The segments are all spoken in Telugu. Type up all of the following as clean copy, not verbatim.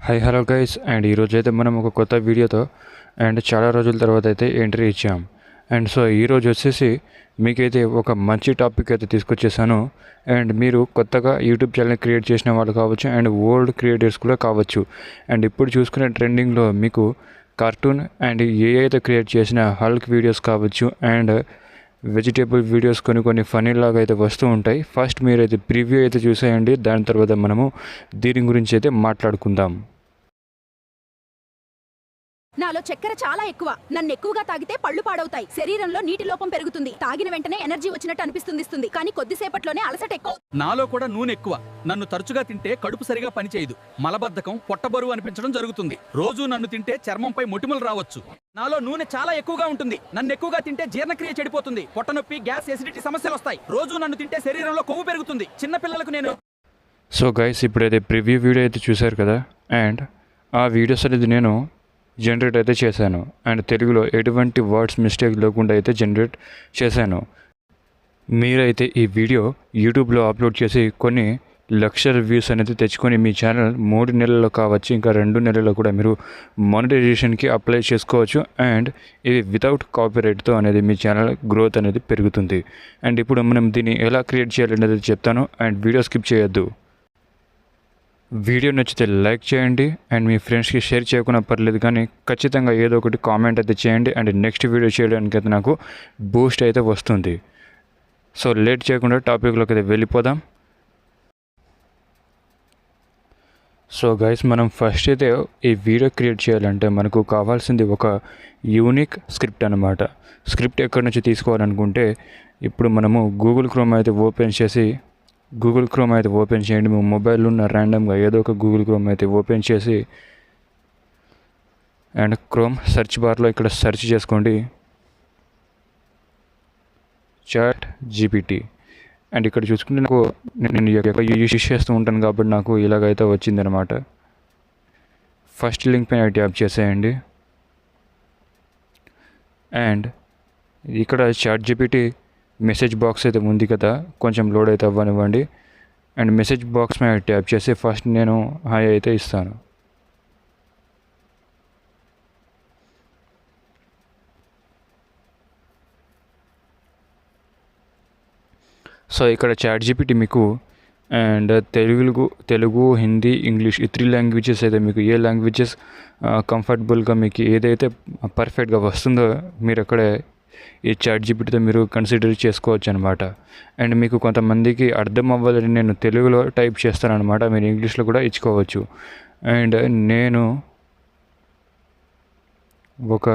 హాయ్ హలో గైస్ అండ్ ఈరోజు అయితే మనం ఒక కొత్త వీడియోతో అండ్ చాలా రోజుల తర్వాత అయితే ఎంట్రీ ఇచ్చాం. అండ్ సో ఈరోజు వచ్చేసి మీకైతే ఒక మంచి టాపిక్ అయితే తీసుకొచ్చేసాను. అండ్ మీరు కొత్తగా యూట్యూబ్ ఛానల్ క్రియేట్ చేసిన వాళ్ళు కావచ్చు అండ్ ఓల్డ్ క్రియేటర్స్ కూడా కావచ్చు. అండ్ ఇప్పుడు చూసుకునే ట్రెండింగ్లో మీకు కార్టూన్ అండ్ ఏఐతో క్రియేట్ చేసిన హల్క్ వీడియోస్ కావచ్చు అండ్ వెజిటేబుల్ వీడియోస్ కొన్ని ఫనీ లాగా అయితే వస్తూ ఉంటాయి. ఫస్ట్ మీరైతే ప్రివ్యూ అయితే చూసేయండి, దాని తర్వాత మనము దీని గురించి అయితే మాట్లాడుకుందాం. నాలో చక్కెర చాలా ఎక్కువ. నన్ను ఎక్కువగా తాగితే పళ్ళు పాడవుతాయి, శరీరంలో నీటి లోపం పెరుగుతుంది, తాగిన వెంటనే ఎనర్జీ వచ్చినట్టు అనిపిస్తుంది కానీ కొద్దిసేపట్లోనే అలసట ఎక్కువ. నాలో కూడా నూనె ఎక్కువ. నన్ను తరచుగా తింటే కడుపు సరిగా పనిచేయదు, మలబద్ధకం, పొట్టబరువు అనిపించడం జరుగుతుంది. రోజు నన్ను తింటే చర్మంపై మొటిమలు రావచ్చు. నాలో నూనె చాలా ఎక్కువగా ఉంటుంది. నన్ను ఎక్కువగా తింటే జీర్ణక్రియ చెడిపోతుంది, పొట్టనొప్పి, గ్యాస్, ఎసిడిటీ సమస్యలు వస్తాయి. రోజు నన్ను తింటే శరీరంలో కొవ్వు పెరుగుతుంది. చిన్న పిల్లలకు నేను సో గైస్, ఇప్పుడైతే ప్రివ్యూ వీడియో అయితే చూశారు కదా. అండ్ ఆ వీడియోస్ అనేది నేను జనరేట్ అయితే చేశాను అండ్ తెలుగులో ఎటువంటి వర్డ్స్ మిస్టేక్ లేకుండా అయితే జనరేట్ చేశాను. మీరైతే ఈ వీడియో యూట్యూబ్లో అప్లోడ్ చేసి కొన్ని లక్షల వ్యూస్ అనేది తెచ్చుకొని మీ ఛానల్ 3 నెలల్లో కావచ్చు ఇంకా 2 నెలల్లో కూడా మీరు మానిటైజేషన్కి అప్లై చేసుకోవచ్చు. అండ్ ఇది వితౌట్ కాపీరైట్తో అనేది మీ ఛానల్ గ్రోత్ అనేది పెరుగుతుంది. అండ్ ఇప్పుడు మనం దీన్ని ఎలా క్రియేట్ చేయాలనేది చెప్తాను. అండ్ వీడియో స్కిప్ చేయొద్దు. వీడియో నచ్చితే లైక్ చేయండి అండ్ మీ ఫ్రెండ్స్కి షేర్ చేయకుండా పర్లేదు, కానీ ఖచ్చితంగా ఏదో ఒకటి కామెంట్ అయితే చేయండి. అండ్ నెక్స్ట్ వీడియో చేయడానికి అయితే నాకు బూస్ట్ అయితే వస్తుంది. సో లేట్ చేయకుండా టాపిక్లోకి అయితే వెళ్ళిపోదాం. సో గైస్, మనం ఫస్ట్ అయితే ఈ వీడియో క్రియేట్ చేయాలంటే మనకు కావాల్సింది ఒక యూనిక్ స్క్రిప్ట్ అనమాట. స్క్రిప్ట్ ఎక్కడి నుంచి తీసుకోవాలనుకుంటే ఇప్పుడు మనము గూగుల్ క్రోమ్ అయితే ఓపెన్ చేయండి. మీ మొబైల్లో ఉన్న ర్యాండమ్గా ఏదో ఒక గూగుల్ క్రోమ్ అయితే ఓపెన్ చేసి అండ్ క్రోమ్ సెర్చ్ బార్లో ఇక్కడ సెర్చ్ చేసుకోండి చాట్ జీపీటీ. అండ్ ఇక్కడ చూసుకుంటే నాకు నేను యూజ్ చేస్తూ ఉంటాను కాబట్టి నాకు ఇలాగైతే వచ్చిందనమాట. ఫస్ట్ లింక్ పైన ట్యాప్ చేసేయండి. అండ్ ఇక్కడ చాట్ జీపీటీ మెసేజ్ బాక్స్ అయితే ఉంది కదా, కొంచెం లోడ్ అయితే అవ్వనివ్వండి. అండ్ మెసేజ్ బాక్స్ మీద ట్యాప్ చేసి ఫస్ట్ నేను హాయ్ అయితే ఇస్తాను. సో ఇక్కడ చాట్ జీపీటీ మీకు అండ్ తెలుగు, హిందీ, ఇంగ్లీష్ ఈ 3 లాంగ్వేజెస్ అయితే మీకు ఏ లాంగ్వేజెస్ కంఫర్టబుల్గా మీకు ఏదైతే పర్ఫెక్ట్గా వస్తుందో మీరు అక్కడే ఈ చాట్ జీపీటీతో మీరు కన్సిడర్ చేసుకోవచ్చు అనమాట. అండ్ మీకు కొంతమందికి అర్థం అవ్వాలని నేను తెలుగులో టైప్ చేస్తాను అనమాట, మీరు ఇంగ్లీష్లో కూడా ఇచ్చుకోవచ్చు. అండ్ నేను ఒక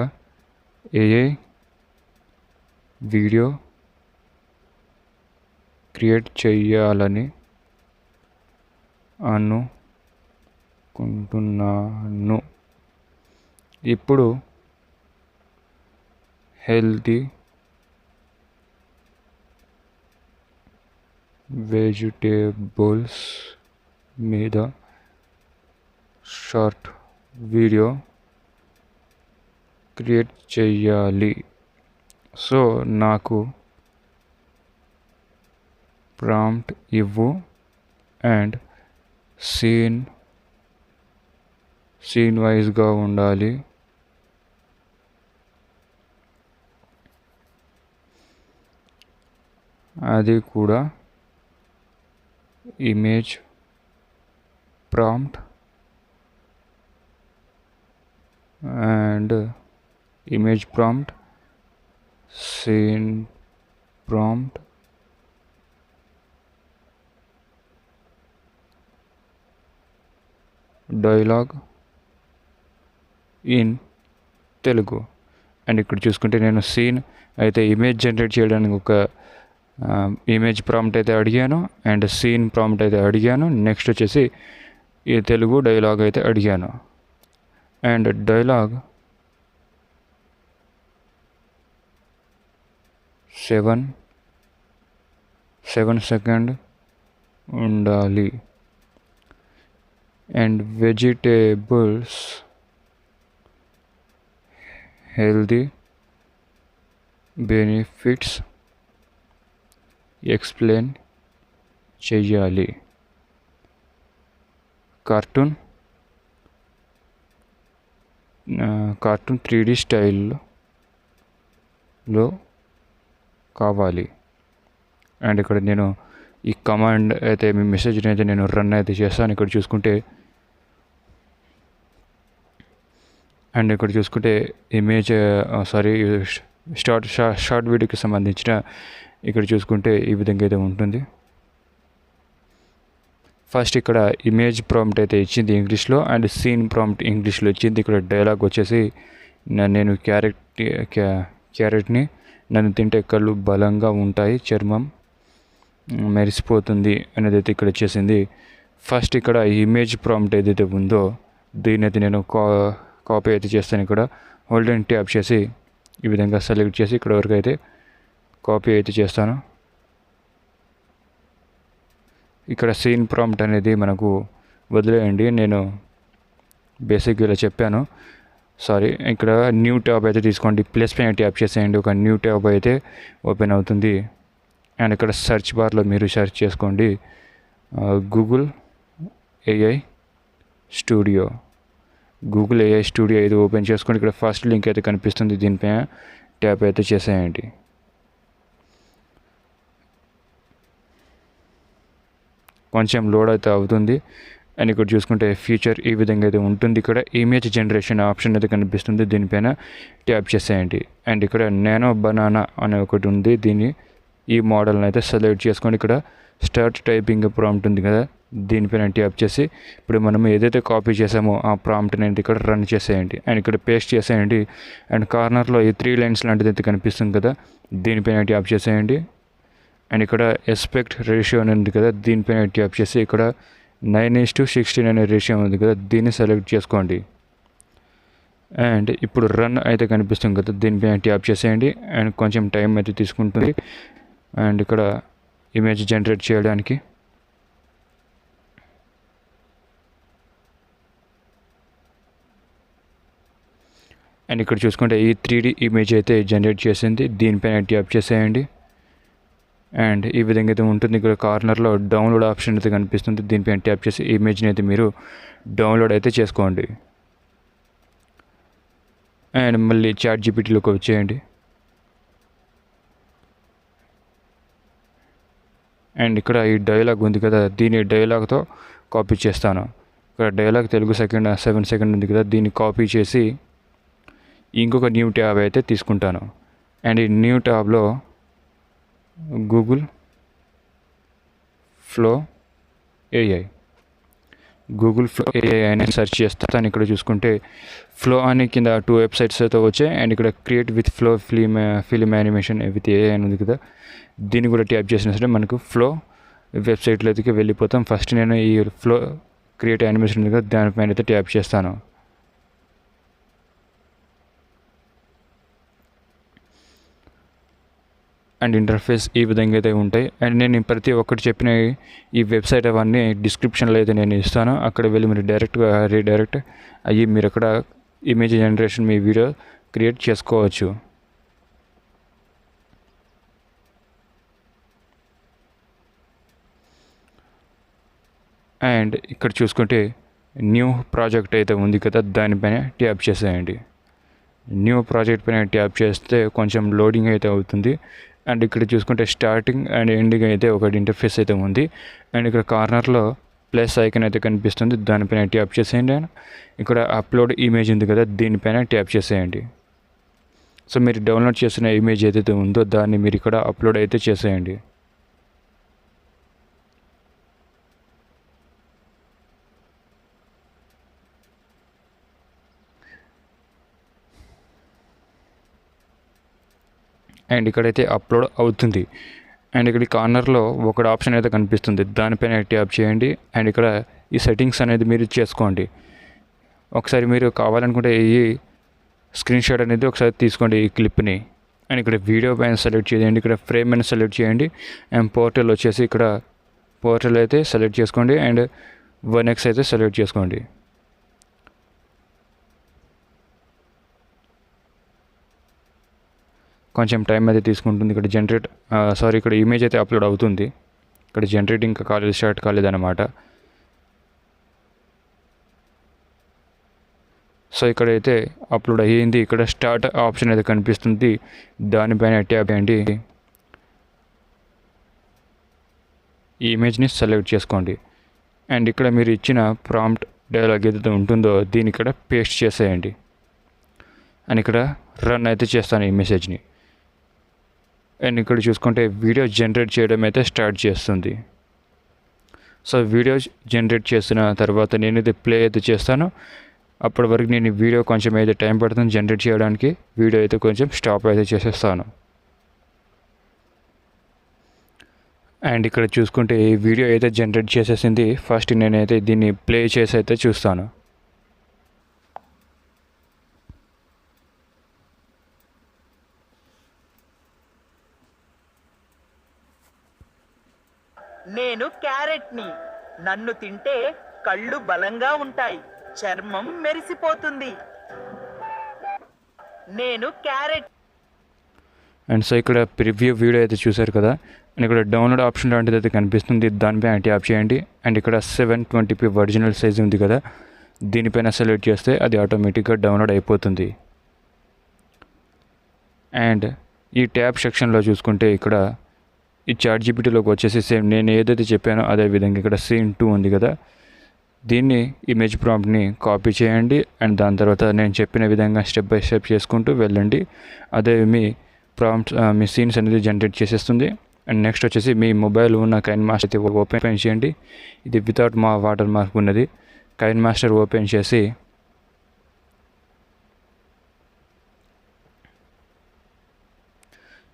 ఏఐ వీడియో క్రియేట్ చేయాలని అనుకుంటున్నాను. ఇప్పుడు హెల్తీ వెజిటేబుల్స్ మీద షార్ట్ వీడియో క్రియేట్ చేయాలి. సో నాకు ప్రాంప్ట్ ఇవ్వు అండ్ సీన్ వైజ్గా ఉండాలి. అది కూడా image prompt scene prompt, dialogue in Telugu. And ఇక్కడ చూసుకుంటే నేను సీన్ అయితే ఇమేజ్ జనరేట్ చేయడానికి ఒక ఇమేజ్ ప్రాంప్ట్ అయితే అడిగాను అండ్ సీన్ ప్రాంప్ట్ అయితే అడిగాను. నెక్స్ట్ వచ్చేసి ఈ తెలుగు డైలాగ్ అయితే అడిగాను. అండ్ డైలాగ్ 7 సెకండ్ ఉండాలి. And vegetables healthy benefits explain చెయ్యాలి. కార్టూన్ కార్టూన్ 3D స్టైల్లో కావాలి. అండ్ ఇక్కడ నేను ఈ కమాండ్ అయితే మీ మెసేజ్ని అయితే నేను రన్ అయితే చేస్తాను. ఇక్కడ చూసుకుంటే ఇమేజ్ షార్ట్ వీడియోకి సంబంధించిన ఇక్కడ చూసుకుంటే ఈ విధంగా అయితే ఉంటుంది. ఫస్ట్ ఇక్కడ ఇమేజ్ ప్రాంప్ట్ అయితే ఇచ్చింది ఇంగ్లీష్లో అండ్ సీన్ ప్రాంప్ట్ ఇంగ్లీష్లో ఇచ్చింది. ఇక్కడ డైలాగ్ వచ్చేసి నేను క్యారెట్ని నన్ను తింటే కళ్ళు బలంగా ఉంటాయి, చర్మం మెరిసిపోతుంది అనేది అయితే ఇక్కడ వచ్చేసింది. ఫస్ట్ ఇక్కడ ఇమేజ్ ప్రాంప్ట్ ఏదైతే ఉందో దీని అయితే నేను కాపీ అయితే చేస్తాను. ఇక్కడ హోల్డ్ అండ్ ట్యాప్ చేసి ఈ విధంగా సెలెక్ట్ చేసి ఇక్కడ వరకు అయితే కాపీ అయితే చేస్తాను. ఇక్కడ సీన్ ప్రాంప్ట్ అనేది మనకు వదిలేయండి, నేను బేసిక్గా ఇలా చెప్పాను. ఇక్కడ న్యూ ట్యాబ్ అయితే తీసుకోండి, ప్లస్ పైన ట్యాప్ చేసేయండి, ఒక న్యూ ట్యాబ్ అయితే ఓపెన్ అవుతుంది. అండ్ ఇక్కడ సెర్చ్ బార్లో మీరు సెర్చ్ చేసుకోండి గూగుల్ ఏఐ స్టూడియో ఇది ఓపెన్ చేసుకోండి. ఇక్కడ ఫస్ట్ లింక్ అయితే కనిపిస్తుంది, దీనిపైన ట్యాప్ అయితే చేసేయండి. కొంచెం లోడ్ అయితే అవుతుంది. అండ్ ఇక్కడ చూసుకుంటే ఫీచర్ ఈ విధంగా అయితే ఉంటుంది. ఇక్కడ ఇమేజ్ జనరేషన్ ఆప్షన్ అయితే కనిపిస్తుంది, దీనిపైన ట్యాప్ చేసేయండి. అండ్ ఇక్కడ నానో బనానా అనే ఒకటి ఉంది, ఈ మోడల్ని అయితే సెలెక్ట్ చేసుకోండి. ఇక్కడ స్టార్ట్ టైపింగ్ ప్రాంప్ట్ ఉంది కదా, దీనిపైన ట్యాప్ చేసి ఇప్పుడు మనం ఏదైతే కాపీ చేసామో ఆ ప్రాంప్ట్ని అయితే ఇక్కడ రన్ చేసేయండి. అండ్ ఇక్కడ పేస్ట్ చేసేయండి. అండ్ కార్నర్లో ఈ 3 లైన్స్ లాంటిది అయితే కనిపిస్తుంది కదా, దీనిపైన ట్యాప్ చేసేయండి. అండ్ ఇక్కడ ఎస్పెక్ట్ రేషియో అని ఉంది కదా, దీనిపైన ట్యాప్ చేసి ఇక్కడ 9:16 అనే రేషియో ఉంది కదా, దీన్ని సెలెక్ట్ చేసుకోండి. అండ్ ఇప్పుడు రన్ అయితే కనిపిస్తుంది కదా, దీనిపైన ట్యాప్ చేసేయండి. అండ్ కొంచెం టైం అయితే తీసుకుంటుంది. అండ్ ఇక్కడ ఇమేజ్ జనరేట్ చేయడానికి అండ్ ఇక్కడ చూసుకుంటే ఈ 3D ఇమేజ్ అయితే జనరేట్ చేసింది, దీనిపైన ట్యాప్ చేసేయండి. అండ్ ఈ విధంగా అయితే ఉంటుంది. ఇక్కడ కార్నర్లో డౌన్లోడ్ ఆప్షన్ అయితే కనిపిస్తుంది, దీనిపైన ట్యాప్ చేసి ఇమేజ్ని అయితే మీరు డౌన్లోడ్ అయితే చేసుకోండి. అండ్ మళ్ళీ చాట్ జీపీటీలోకి వచ్చేయండి. అండ్ ఇక్కడ ఈ డైలాగ్ ఉంది కదా, దీని డైలాగ్తో కాపీ చేస్తాను. ఇక్కడ డైలాగ్ తెలుగు 7 సెకండ్ ఉంది కదా, దీన్ని కాపీ చేసి ఇంకొక న్యూ ట్యాబ్ అయితే తీసుకుంటాను. అండ్ ఈ న్యూ ట్యాబ్లో గూగుల్ ఫ్లో ఏఐ అని సెర్చ్ చేస్తాను. ఇక్కడ చూసుకుంటే ఫ్లో అని కింద 2 వెబ్సైట్స్ అయితే వచ్చాయి. అండ్ ఇక్కడ create with flow film animation with AI అని ఉంది కదా, దీన్ని కూడా ట్యాప్ చేసినా సరే మనకు ఫ్లో వెబ్సైట్లో అయితే వెళ్ళిపోతాం. ఫస్ట్ నేను ఈ ఫ్లో క్రియేట్ యానిమేషన్ ఉంది కదా, దానిపైన అయితే ట్యాప్ చేస్తాను. అండ్ ఇంటర్ఫేస్ ఈ విధంగా అయితే ఉంటాయి. అండ్ నేను ప్రతి ఒక్కటి చెప్పిన ఈ వెబ్సైట్ అవన్నీ డిస్క్రిప్షన్లో అయితే నేను ఇస్తాను, అక్కడ వెళ్ళి మీరు డైరెక్ట్గా రీడైరెక్ట్ అయ్యి మీరు అక్కడ ఇమేజ్ జనరేషన్ మీ వీడియో క్రియేట్ చేసుకోవచ్చు. అండ్ ఇక్కడ చూసుకుంటే న్యూ ప్రాజెక్ట్ అయితే ఉంది కదా, దానిపైన ట్యాప్ చేసేయండి. న్యూ ప్రాజెక్ట్ పైన ట్యాప్ చేస్తే కొంచెం లోడింగ్ అయితే అవుతుంది. అండ్ ఇక్కడ చూసుకుంటే స్టార్టింగ్ అండ్ ఎండింగ్ అయితే ఒకటి ఇంటర్ఫేస్ అయితే ఉంది. అండ్ ఇక్కడ కార్నర్లో ప్లస్ ఐకన్ అయితే కనిపిస్తుంది, దానిపైన ట్యాప్ చేసేయండి. ఇక్కడ అప్లోడ్ ఇమేజ్ ఉంది కదా, దీనిపైన ట్యాప్ చేసేయండి. సో మీరు డౌన్లోడ్ చేసిన ఇమేజ్ ఏదైతే ఉందో దాన్ని మీరు ఇక్కడ అప్లోడ్ అయితే చేసేయండి. అండ్ ఇక్కడైతే అప్లోడ్ అవుతుంది. అండ్ ఇక్కడ కార్నర్లో ఒక ఆప్షన్ అయితే కనిపిస్తుంది, దానిపైన ట్యాప్ చేయండి. అండ్ ఇక్కడ ఈ సెట్టింగ్స్ అనేది మీరు చేసుకోండి. ఒకసారి మీరు కావాలనుకుంటే ఈ స్క్రీన్ షాట్ అనేది ఒకసారి తీసుకోండి ఈ క్లిప్ని. అండ్ ఇక్కడ వీడియో పైన సెలెక్ట్ చేయండి, ఇక్కడ ఫ్రేమ్ అని సెలెక్ట్ చేయండి. అండ్ పోర్టల్ వచ్చేసి ఇక్కడ పోర్టల్ అయితే సెలెక్ట్ చేసుకోండి. అండ్ 1x అయితే సెలెక్ట్ చేసుకోండి. కొంచెం టైం అయితే తీసుకుంటుంది. ఇక్కడ ఇమేజ్ అయితే అప్లోడ్ అవుతుంది. ఇక్కడ జనరేట్ ఇంకా స్టార్ట్ కాలేదన్నమాట. సో ఇక్కడైతే అప్లోడ్ అయ్యింది. ఇక్కడ స్టార్ట్ ఆప్షన్ అయితే కనిపిస్తుంది, దానిపైన ట్యాప్ చేయండి. ఈ ఇమేజ్ని సెలెక్ట్ చేసుకోండి అండ్ ఇక్కడ మీరు ఇచ్చిన ప్రాంప్ట్ డైలాగ్ ఏదైతే ఉంటుందో దీన్ని ఇక్కడ పేస్ట్ చేసేయండి అండ్ ఇక్కడ రన్ అయితే చేస్తాను ఈ మెసేజ్ని. అండ్ ఇక్కడ చూసుకుంటే వీడియో జనరేట్ చేయడం అయితే స్టార్ట్ చేస్తుంది. సో వీడియో జనరేట్ చేసిన తర్వాత నేను ఇది ప్లే అయితే చేస్తాను. అప్పటి వరకు నేను వీడియో కొంచెం అయితే టైం పడుతుంది జనరేట్ చేయడానికి. వీడియో అయితే కొంచెం స్టాప్ అయితే చేసేస్తాను. అండ్ ఇక్కడ చూసుకుంటే ఈ వీడియో అయితే జనరేట్ చేసేసింది. ఫస్ట్ నేనైతే దీన్ని ప్లే చేసి అయితే చూస్తాను. నేను క్యారెట్ని. నన్ను తింటే కళ్ళు బలంగా ఉంటాయి, చర్మం మెరిసిపోతుంది. నేను క్యారెట్. అండ్ సో ఇక్కడ ప్రివ్యూ వీడియో అయితే చూశారు కదా. అండ్ ఇక్కడ డౌన్లోడ్ ఆప్షన్ లాంటిది అయితే కనిపిస్తుంది, దానిపైన ట్యాప్ చేయండి. అండ్ ఇక్కడ 720p ఒరిజినల్ సైజ్ ఉంది కదా, దీనిపైన సెలెక్ట్ చేస్తే అది ఆటోమేటిక్గా డౌన్లోడ్ అయిపోతుంది. అండ్ ఈ ట్యాబ్ సెక్షన్లో చూసుకుంటే ఇక్కడ ఈ ChatGPTలోకి వచ్చేసి సేమ్ నేను ఏదైతే చెప్పానో అదే విధంగా ఇక్కడ సీన్ 2 ఉంది కదా, దీన్ని ఇమేజ్ ప్రాంప్ట్ని కాపీ చేయండి. అండ్ దాని తర్వాత నేను చెప్పిన విధంగా స్టెప్ బై స్టెప్ చేసుకుంటూ వెళ్ళండి. అదే మీ ప్రాంప్ట్స్ మీ సీన్స్ అనేది జనరేట్ చేసేస్తుంది. అండ్ నెక్స్ట్ వచ్చేసి మీ మొబైల్ ఉన్న కైన్ మాస్టర్ అయితే ఓపెన్ చేయండి. ఇది వితౌట్ మా వాటర్ మార్క్ ఉన్నది. కైన్ మాస్టర్ ఓపెన్ చేసి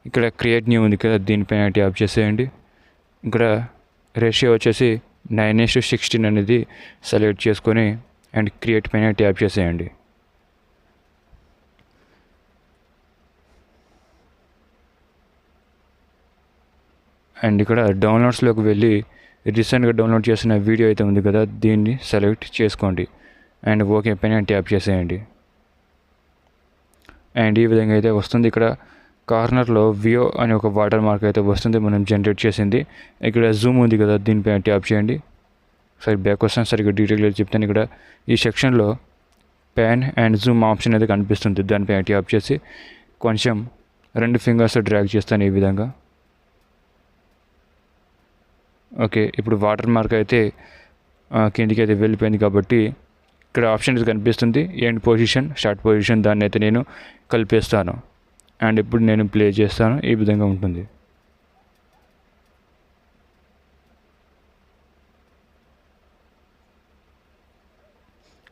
ఇక్కడ క్రియేట్ న్యూ ఉంది కదా, దీనిపైన ట్యాప్ చేసేయండి. ఇక్కడ రేషియో వచ్చేసి 9:16 అనేది సెలెక్ట్ చేసుకొని అండ్ క్రియేట్ పైన ట్యాప్ చేసేయండి. అండ్ ఇక్కడ డౌన్లోడ్స్లోకి వెళ్ళి రీసెంట్గా డౌన్లోడ్ చేసిన వీడియో అయితే ఉంది కదా, దీన్ని సెలెక్ట్ చేసుకోండి అండ్ ఓకే పైన ట్యాప్ చేసేయండి. అండ్ ఈ విధంగా అయితే వస్తుంది. ఇక్కడ కార్నర్లో వియో అనే ఒక వాటర్ మార్క్ అయితే వస్తుంది మనం జనరేట్ చేసింది. ఇక్కడ జూమ్ ఉంది కదా, దీనిపైన ట్యాప్ చేయండి. సరే బ్యాక్ వస్తాను, సరిగ్గా డీటెయిల్గా చెప్తాను. ఇక్కడ ఈ సెక్షన్లో ప్యాన్ అండ్ జూమ్ ఆప్షన్ అయితే కనిపిస్తుంది, దానిపైన ట్యాప్ చేసి కొంచెం 2 ఫింగర్స్ డ్రాగ్ చేస్తాను ఈ విధంగా. ఓకే, ఇప్పుడు వాటర్ మార్క్ అయితే కిందికి అయితే వెళ్ళిపోయింది కాబట్టి ఇక్కడ ఆప్షన్ అయితే కనిపిస్తుంది ఎండ్ పొజిషన్, స్టార్ట్ పొజిషన్, దాన్ని అయితే నేను కలిపేస్తాను. అండ్ ఇప్పుడు నేను ప్లే చేస్తాను, ఈ విధంగా ఉంటుంది.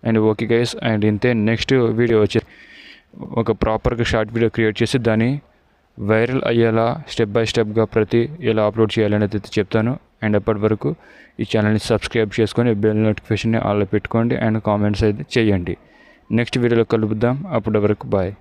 అండ్ ఓకే గైస్, అండ్ ఇంతే. నెక్స్ట్ వీడియో వచ్చి ఒక ప్రాపర్గా షార్ట్ వీడియో క్రియేట్ చేసి దాన్ని వైరల్ అయ్యేలా స్టెప్ బై స్టెప్గా ఎలా అప్లోడ్ చేయాలనేది అయితే చెప్తాను. అండ్ అప్పటి వరకు ఈ ఛానల్ని సబ్స్క్రైబ్ చేసుకొని బెల్ నోటిఫికేషన్ని ఆన్లో పెట్టుకోండి అండ్ కామెంట్స్ అయితే చేయండి. నెక్స్ట్ వీడియోలో కలుపుదాం, అప్పటి వరకు బాయ్.